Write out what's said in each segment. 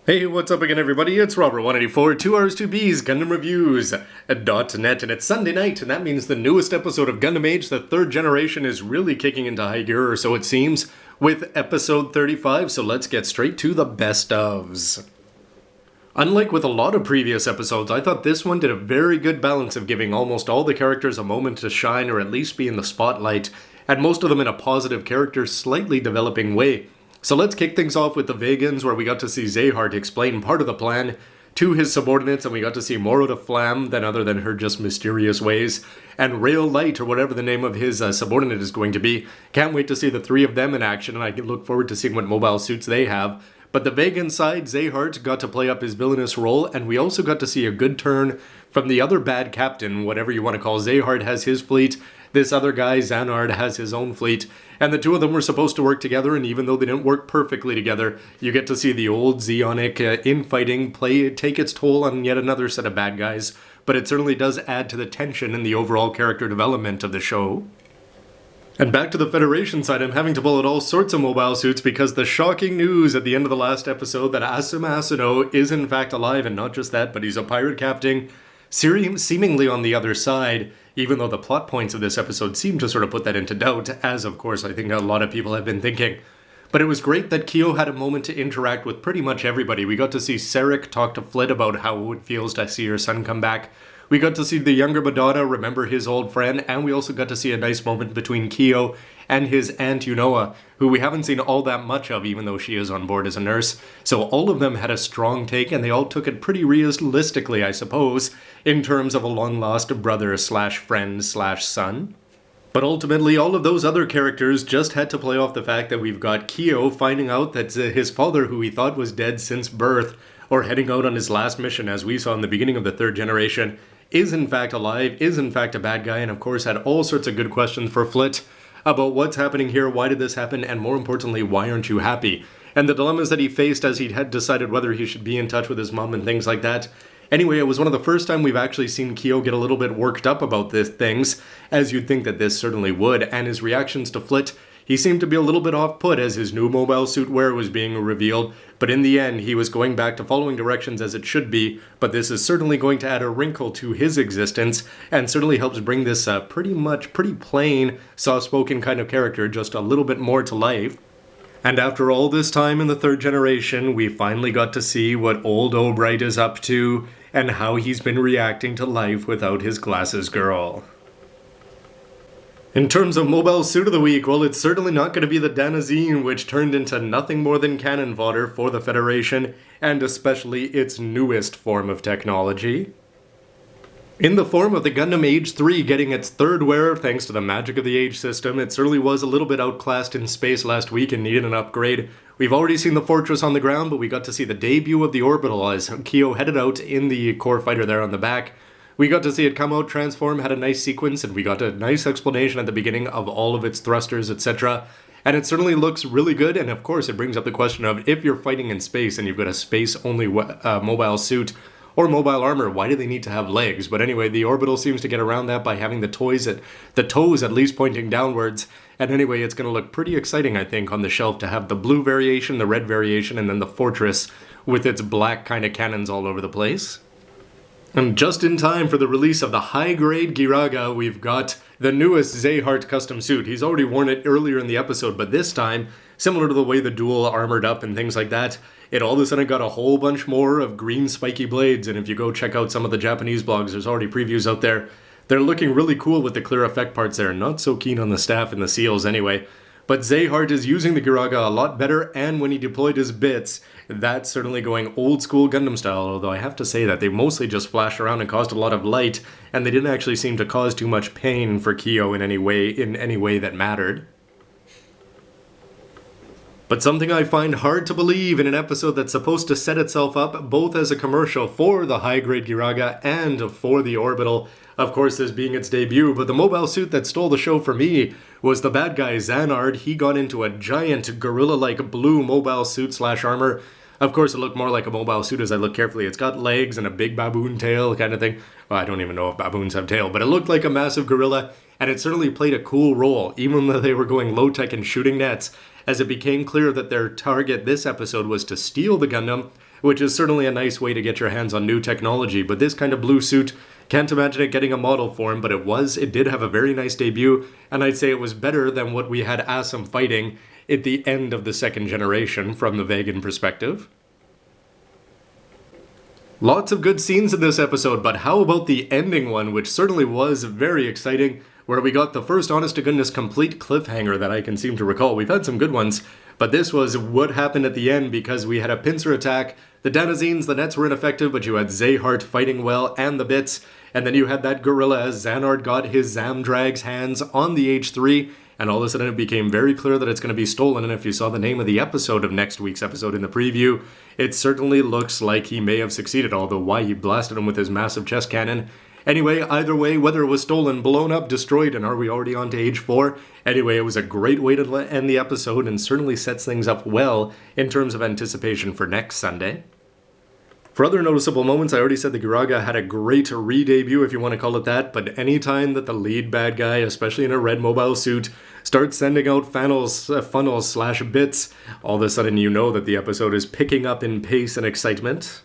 Hey, what's up again, everybody? It's Robert184, 2Rs2Bs, Gundam Reviews.net, and it's Sunday night, and that means the newest episode of Gundam Age, the third generation, is really kicking into high gear, or so it seems, with episode 35, so let's get straight to the best ofs. Unlike with a lot of previous episodes, I thought this one did a very good balance of giving almost all the characters a moment to shine, or at least be in the spotlight, and most of them in a positive character, slightly developing way. So let's kick things off with the Vegans, where we got to see Zeheart explain part of the plan to his subordinates, and we got to see more of the Flam than other than her just mysterious ways. And Rail Light, or whatever the name of his subordinate is going to be. Can't wait to see the three of them in action, and I can look forward to seeing what mobile suits they have. But the Vegan side, Zeheart got to play up his villainous role, and we also got to see a good turn from the other bad captain, whatever you want to call. Zeheart has his fleet, this other guy, Xanard, has his own fleet, and the two of them were supposed to work together, and even though they didn't work perfectly together, you get to see the old Zeonic infighting take its toll on yet another set of bad guys, but it certainly does add to the tension and the overall character development of the show. And back to the Federation side, I'm having to pull out all sorts of mobile suits because the shocking news at the end of the last episode that Asuma Asano is in fact alive, and not just that, but he's a pirate captain, seemingly on the other side, even though the plot points of this episode seem to sort of put that into doubt, as of course I think a lot of people have been thinking. But it was great that Kyo had a moment to interact with pretty much everybody. We got to see Sarek talk to Flit about how it feels to see her son come back. We got to see the younger Madonna remember his old friend, and we also got to see a nice moment between Kyo and his aunt Yunoa, who we haven't seen all that much of, even though she is on board as a nurse. So all of them had a strong take, and they all took it pretty realistically, I suppose, in terms of a long-lost brother/friend/son. But ultimately, all of those other characters just had to play off the fact that we've got Kyo finding out that his father, who he thought was dead since birth, or heading out on his last mission, as we saw in the beginning of the third generation, is in fact alive, is in fact a bad guy, and of course had all sorts of good questions for Flit about what's happening here, why did this happen, and more importantly, why aren't you happy? And the dilemmas that he faced as he had decided whether he should be in touch with his mom and things like that. Anyway, it was one of the first time we've actually seen Kyo get a little bit worked up about these things, as you'd think that this certainly would, and his reactions to Flit, he seemed to be a little bit off-put as his new mobile suit wear was being revealed, but in the end he was going back to following directions as it should be, but this is certainly going to add a wrinkle to his existence, and certainly helps bring this pretty plain, soft-spoken kind of character just a little bit more to life. And after all this time in the third generation, we finally got to see what old Obright is up to, and how he's been reacting to life without his glasses girl. In terms of mobile suit of the week, well, it's certainly not going to be the Danazine, which turned into nothing more than cannon fodder for the Federation, and especially its newest form of technology. In the form of the Gundam Age 3 getting its third wear thanks to the magic of the Age system, it certainly was a little bit outclassed in space last week and needed an upgrade. We've already seen the Fortress on the ground, but we got to see the debut of the Orbital as Kyo headed out in the core fighter there on the back. We got to see it come out, transform, had a nice sequence, and we got a nice explanation at the beginning of all of its thrusters, etc. And it certainly looks really good, and of course it brings up the question of if you're fighting in space and you've got a space-only mobile suit or mobile armor, why do they need to have legs? But anyway, the Orbital seems to get around that by having the toes at least pointing downwards. And anyway, it's going to look pretty exciting, I think, on the shelf to have the blue variation, the red variation, and then the Fortress with its black kind of cannons all over the place. And just in time for the release of the high-grade Giraga, we've got the newest Zeheart custom suit. He's already worn it earlier in the episode, but this time, similar to the way the duel armored up and things like that, it all of a sudden got a whole bunch more of green spiky blades, and if you go check out some of the Japanese blogs, there's already previews out there. They're looking really cool with the clear effect parts there, not so keen on the staff and the seals anyway. But Zeheart is using the Giraga a lot better, and when he deployed his bits, that's certainly going old school Gundam style, although I have to say that they mostly just flashed around and caused a lot of light, and they didn't actually seem to cause too much pain for Kyo in any way that mattered. But something I find hard to believe in an episode that's supposed to set itself up both as a commercial for the high-grade Giraga and for the Orbital, of course this being its debut, but the mobile suit that stole the show for me was the bad guy Xanard. He got into a giant gorilla-like blue mobile suit/armor. Of course it looked more like a mobile suit as I looked carefully. It's got legs and a big baboon tail kind of thing. Well, I don't even know if baboons have tail, but it looked like a massive gorilla, and it certainly played a cool role, even though they were going low-tech and shooting nets, as it became clear that their target this episode was to steal the Gundam, which is certainly a nice way to get your hands on new technology. But this kind of blue suit, can't imagine it getting a model form, but it did have a very nice debut, and I'd say it was better than what we had Asum fighting at the end of the second generation from the Vegan perspective. Lots of good scenes in this episode, but how about the ending one, which certainly was very exciting, where we got the first honest to goodness complete cliffhanger that I can seem to recall. We've had some good ones, but this was what happened at the end because we had a pincer attack. The Danazines, the nets were ineffective, but you had Zahart fighting well and the bits, and then you had that gorilla as Xanard got his Zamdrag's hands on the H3, and all of a sudden it became very clear that it's going to be stolen, and if you saw the name of the episode of next week's episode in the preview, it certainly looks like he may have succeeded, although why he blasted him with his massive chest cannon. Anyway, either way, whether it was stolen, blown up, destroyed, and are we already on to Age 4? Anyway, it was a great way to end the episode and certainly sets things up well in terms of anticipation for next Sunday. For other noticeable moments, I already said the Giraga had a great re-debut, if you want to call it that, but anytime that the lead bad guy, especially in a red mobile suit, starts sending out funnels/bits, all of a sudden you know that the episode is picking up in pace and excitement.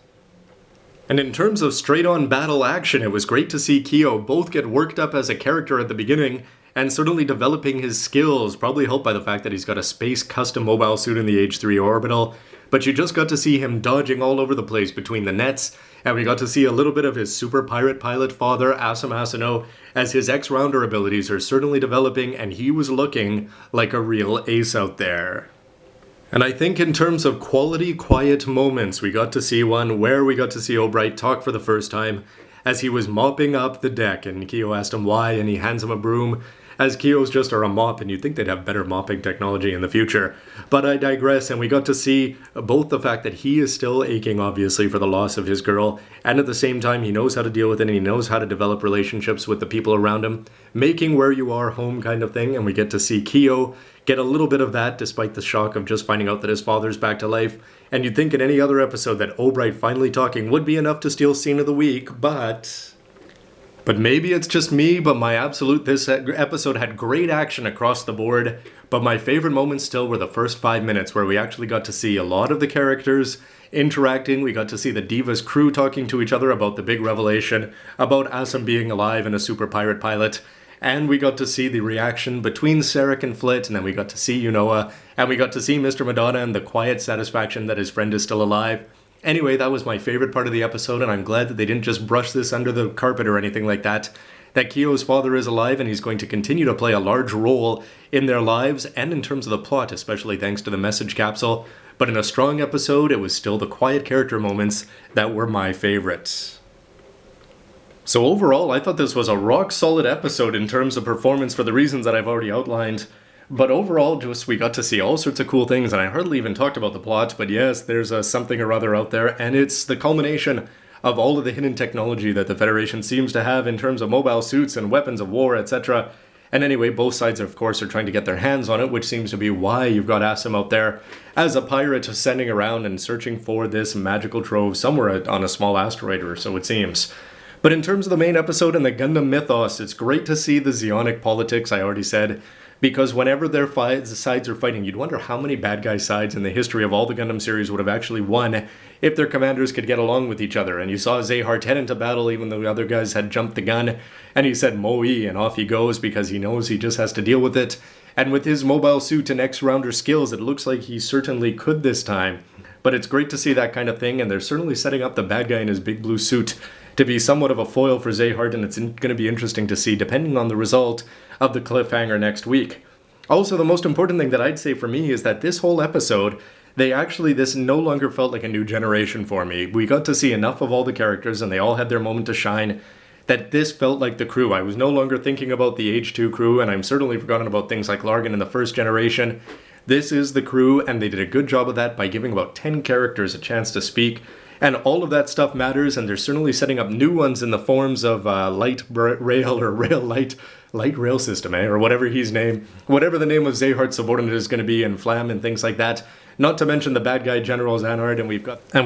And in terms of straight-on battle action, it was great to see Kyo both get worked up as a character at the beginning, and certainly developing his skills, probably helped by the fact that he's got a space custom mobile suit in the H3 orbital, but you just got to see him dodging all over the place between the nets, and we got to see a little bit of his super pirate pilot father, Asum Asano, as his X-Rounder abilities are certainly developing, and he was looking like a real ace out there. And I think in terms of quality, quiet moments, we got to see one where we got to see Obright talk for the first time as he was mopping up the deck, and Kyo asked him why, and he hands him a broom, as Kyo's just a mop, and you'd think they'd have better mopping technology in the future. But I digress, and we got to see both the fact that he is still aching, obviously, for the loss of his girl, and at the same time, he knows how to deal with it, and he knows how to develop relationships with the people around him, making where you are home kind of thing, and we get to see Kyo get a little bit of that, despite the shock of just finding out that his father's back to life. And you'd think in any other episode that Obright finally talking would be enough to steal Scene of the Week, but maybe it's just me, but this episode had great action across the board, but my favorite moments still were the first 5 minutes where we actually got to see a lot of the characters interacting. We got to see the Divas crew talking to each other about the big revelation, about Asum being alive and a super pirate pilot, and we got to see the reaction between Sarek and Flit, and then we got to see Yunoa, and we got to see Mr. Madonna and the quiet satisfaction that his friend is still alive. Anyway, that was my favorite part of the episode, and I'm glad that they didn't just brush this under the carpet or anything like that. That Kyo's father is alive, and he's going to continue to play a large role in their lives, and in terms of the plot, especially thanks to the message capsule. But in a strong episode, it was still the quiet character moments that were my favorites. So overall, I thought this was a rock-solid episode in terms of performance for the reasons that I've already outlined. But overall, we got to see all sorts of cool things, and I hardly even talked about the plot, but yes, there's a something or other out there, and it's the culmination of all of the hidden technology that the Federation seems to have in terms of mobile suits and weapons of war, etc. And anyway, both sides, of course, are trying to get their hands on it, which seems to be why you've got Asum out there as a pirate sending around and searching for this magical trove somewhere on a small asteroid, or so it seems. But in terms of the main episode and the Gundam mythos, it's great to see the Zeonic politics, I already said, because whenever the sides are fighting, you'd wonder how many bad guy sides in the history of all the Gundam series would have actually won if their commanders could get along with each other. And you saw Zahart head into battle even though the other guys had jumped the gun, and he said Moe, and off he goes because he knows he just has to deal with it. And with his mobile suit and X-Rounder skills, it looks like he certainly could this time. But it's great to see that kind of thing, and they're certainly setting up the bad guy in his big blue suit to be somewhat of a foil for Zahart, and it's going to be interesting to see, depending on the result of the cliffhanger next week. Also, the most important thing that I'd say for me is that this whole episode, this no longer felt like a new generation for me. We got to see enough of all the characters, and they all had their moment to shine, that this felt like the crew. I was no longer thinking about the Age 2 crew, and I'm certainly forgotten about things like Largan in the first generation. This is the crew, and they did a good job of that by giving about 10 characters a chance to speak. And all of that stuff matters, and they're certainly setting up new ones in the forms of light rail system, or whatever whatever the name of Zahart's subordinate is going to be, and Flam and things like that. Not to mention the bad guy General Xanard, and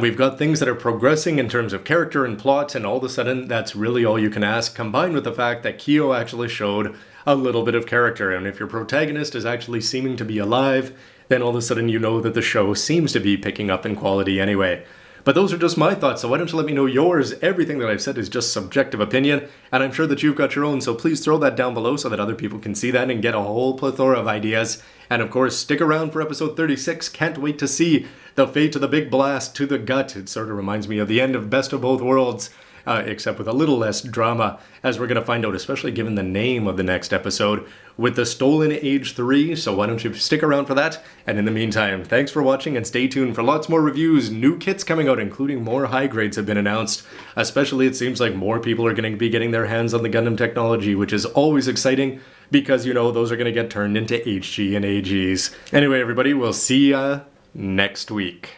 we've got things that are progressing in terms of character and plot, and all of a sudden that's really all you can ask, combined with the fact that Kyo actually showed a little bit of character, and if your protagonist is actually seeming to be alive, then all of a sudden you know that the show seems to be picking up in quality anyway. But those are just my thoughts, so why don't you let me know yours? Everything that I've said is just subjective opinion, and I'm sure that you've got your own, so please throw that down below so that other people can see that and get a whole plethora of ideas. And of course, stick around for episode 36. Can't wait to see the fate of the big blast to the gut. It sort of reminds me of the end of Best of Both Worlds, except with a little less drama, as we're going to find out, especially given the name of the next episode, with the Stolen Age 3, so why don't you stick around for that? And in the meantime, thanks for watching, and stay tuned for lots more reviews. New kits coming out, including more high grades have been announced. Especially, it seems like more people are going to be getting their hands on the Gundam technology, which is always exciting, because, you know, those are going to get turned into HG and AGs. Anyway, everybody, we'll see ya next week.